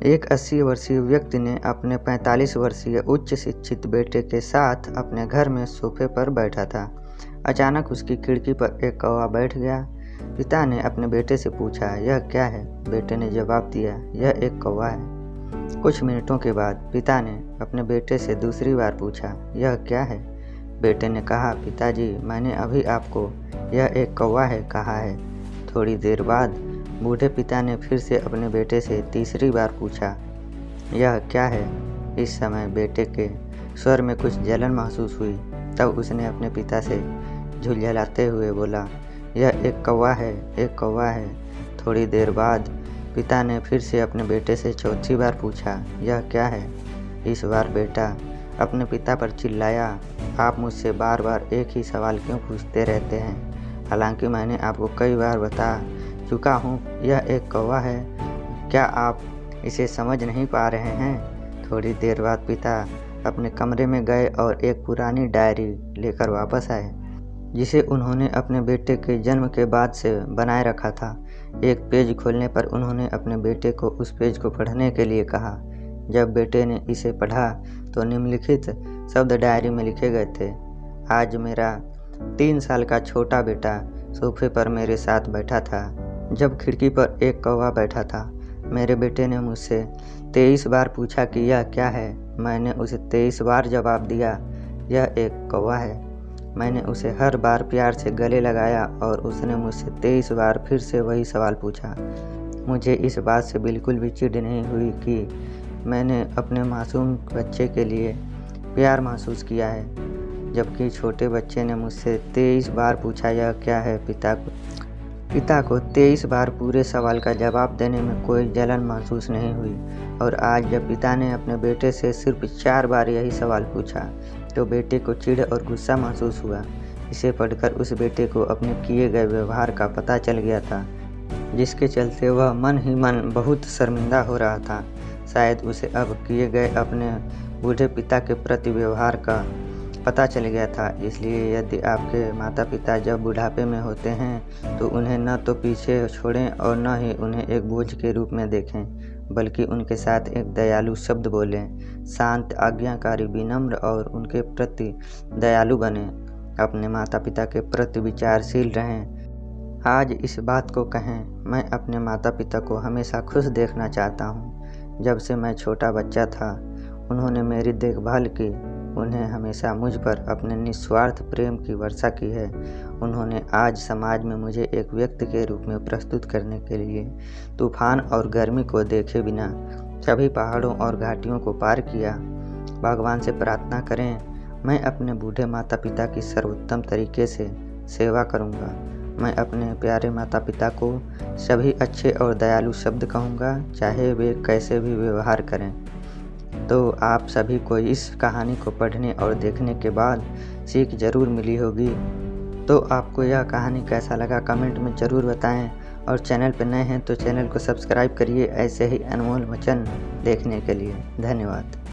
एक 80 वर्षीय व्यक्ति ने अपने 45 वर्षीय उच्च शिक्षित बेटे के साथ अपने घर में सोफे पर बैठा था। अचानक उसकी खिड़की पर एक कौवा बैठ गया। पिता ने अपने बेटे से पूछा, यह क्या है? बेटे ने जवाब दिया, यह एक कौवा है। कुछ मिनटों के बाद पिता ने अपने बेटे से दूसरी बार पूछा, यह क्या है? बेटे ने कहा, पिताजी, मैंने अभी आपको यह एक कौवा है कहा है। थोड़ी देर बाद बूढ़े पिता ने फिर से अपने बेटे से तीसरी बार पूछा, यह क्या है? इस समय बेटे के स्वर में कुछ जलन महसूस हुई। तब उसने अपने पिता से झुलझलाते हुए बोला, यह एक कौवा है, एक कौवा है। थोड़ी देर बाद पिता ने फिर से अपने बेटे से चौथी बार पूछा, यह क्या है? इस बार बेटा अपने पिता पर चिल्लाया, आप मुझसे बार बार एक ही सवाल क्यों पूछते रहते हैं? हालांकि मैंने आपको कई बार बता चुका हूँ, यह एक कौवा है। क्या आप इसे समझ नहीं पा रहे हैं? थोड़ी देर बाद पिता अपने कमरे में गए और एक पुरानी डायरी लेकर वापस आए, जिसे उन्होंने अपने बेटे के जन्म के बाद से बनाए रखा था। एक पेज खोलने पर उन्होंने अपने बेटे को उस पेज को पढ़ने के लिए कहा। जब बेटे ने इसे पढ़ा तो निम्नलिखित शब्द डायरी में लिखे गए थे, आज मेरा 3 साल का छोटा बेटा सोफे पर मेरे साथ बैठा था जब खिड़की पर एक कौवा बैठा था। मेरे बेटे ने मुझसे 23 बार पूछा कि यह क्या है। मैंने उसे 23 बार जवाब दिया, यह एक कौवा है। मैंने उसे हर बार प्यार से गले लगाया और उसने मुझसे 23 बार फिर से वही सवाल पूछा। मुझे इस बात से बिल्कुल भी चिढ़ नहीं हुई कि मैंने अपने मासूम बच्चे के लिए प्यार महसूस किया है, जबकि छोटे बच्चे ने मुझसे 23 बार पूछा, यह क्या है? पिता को 23 बार पूरे सवाल का जवाब देने में कोई जलन महसूस नहीं हुई। और आज जब पिता ने अपने बेटे से सिर्फ 4 बार यही सवाल पूछा तो बेटे को चिढ़ और गुस्सा महसूस हुआ। इसे पढ़कर उस बेटे को अपने किए गए व्यवहार का पता चल गया था, जिसके चलते वह मन ही मन बहुत शर्मिंदा हो रहा था। शायद उसे अब किए गए अपने बूढ़े पिता के प्रति व्यवहार का पता चल गया था। इसलिए यदि आपके माता पिता जब बुढ़ापे में होते हैं तो उन्हें न तो पीछे छोड़ें और न ही उन्हें एक बोझ के रूप में देखें, बल्कि उनके साथ एक दयालु शब्द बोलें। शांत, आज्ञाकारी, विनम्र और उनके प्रति दयालु बनें। अपने माता पिता के प्रति विचारशील रहें। आज इस बात को कहें, मैं अपने माता पिता को हमेशा खुश देखना चाहता हूँ। जब से मैं छोटा बच्चा था उन्होंने मेरी देखभाल की। उन्हें हमेशा मुझ पर अपने निस्वार्थ प्रेम की वर्षा की है। उन्होंने आज समाज में मुझे एक व्यक्ति के रूप में प्रस्तुत करने के लिए तूफान और गर्मी को देखे बिना सभी पहाड़ों और घाटियों को पार किया। भगवान से प्रार्थना करें, मैं अपने बूढ़े माता पिता की सर्वोत्तम तरीके से सेवा करूंगा। मैं अपने प्यारे माता पिता को सभी अच्छे और दयालु शब्द कहूँगा, चाहे वे कैसे भी व्यवहार करें। तो आप सभी को इस कहानी को पढ़ने और देखने के बाद सीख ज़रूर मिली होगी। तो आपको यह कहानी कैसा लगा कमेंट में ज़रूर बताएं, और चैनल पर नए हैं तो चैनल को सब्सक्राइब करिए ऐसे ही अनमोल वचन देखने के लिए। धन्यवाद।